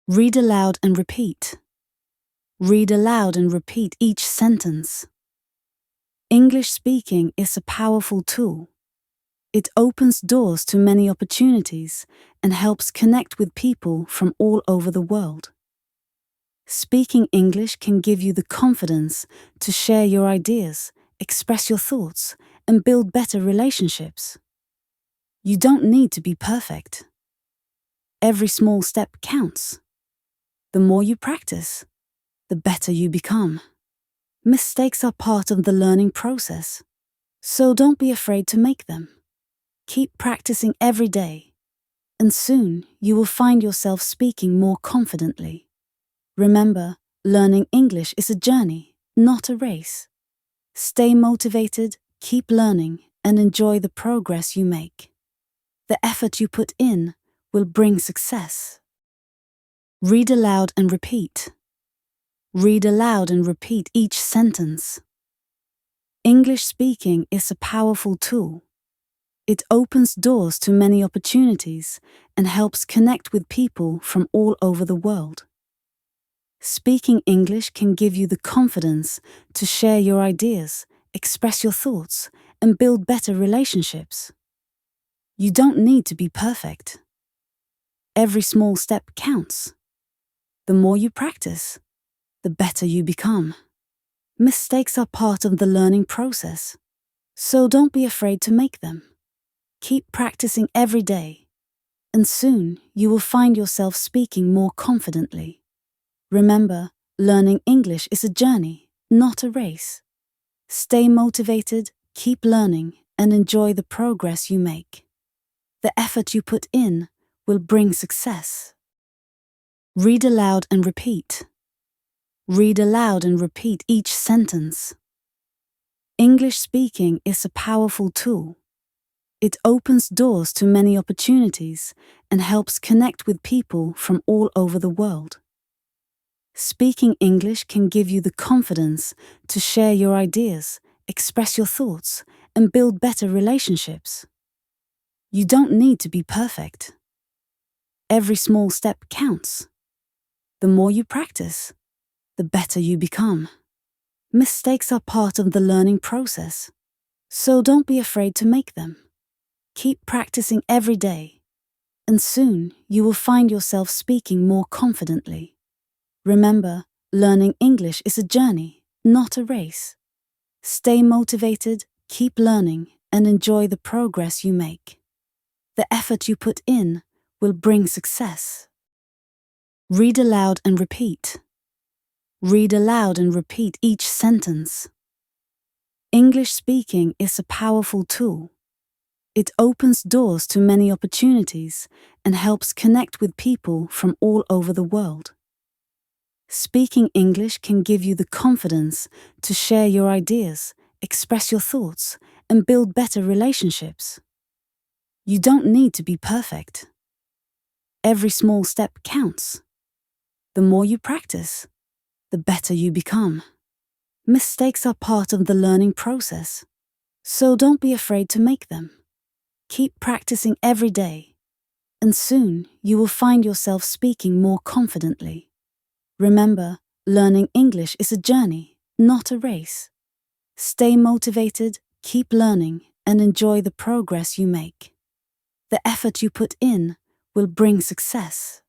Read aloud and repeat. Read aloud and repeat each sentence. English speaking is a powerful tool. It opens doors to many opportunities and helps connect with people from all over the world. Speaking English can give you the confidence to share your ideas, express your thoughts, and build better relationships. You don't need to be perfect. Every small step counts. The more you practice, the better you become. Mistakes are part of the learning process, so don't be afraid to make them. Keep practicing every day, and soon you will find yourself speaking more confidently. Remember, learning English is a journey, not a race. Stay motivated, keep learning, and enjoy the progress you make. The effort you put in will bring success. Read aloud and repeat. Read aloud and repeat each sentence. English speaking is a powerful tool. It opens doors to many opportunities and helps connect with people from all over the world. Speaking English can give you the confidence to share your ideas, express your thoughts, and build better relationships. You don't need to be perfect. Every small step counts. The more you practice, the better you become. Mistakes are part of the learning process, so don't be afraid to make them. Keep practicing every day, and soon you will find yourself speaking more confidently. Remember, learning English is a journey, not a race. Stay motivated, keep learning, and enjoy the progress you make. The effort you put in will bring success. Read aloud and repeat. Read aloud and repeat each sentence. English speaking is a powerful tool. It opens doors to many opportunities and helps connect with people from all over the world. Speaking English can give you the confidence to share your ideas, express your thoughts, and build better relationships. You don't need to be perfect. Every small step counts. The more you practice, the better you become. Mistakes are part of the learning process, so don't be afraid to make them. Keep practicing every day, and soon you will find yourself speaking more confidently. Remember, learning English is a journey, not a race. Stay motivated, keep learning, and enjoy the progress you make. The effort you put in will bring success. Read aloud and repeat. Read aloud and repeat each sentence. English speaking is a powerful tool. It opens doors to many opportunities and helps connect with people from all over the world. Speaking English can give you the confidence to share your ideas, express your thoughts, and build better relationships. You don't need to be perfect. Every small step counts. The more you practice, the better you become. Mistakes are part of the learning process, so don't be afraid to make them. Keep practicing every day, and soon you will find yourself speaking more confidently. Remember, learning English is a journey, not a race. Stay motivated, keep learning, and enjoy the progress you make. The effort you put in will bring success.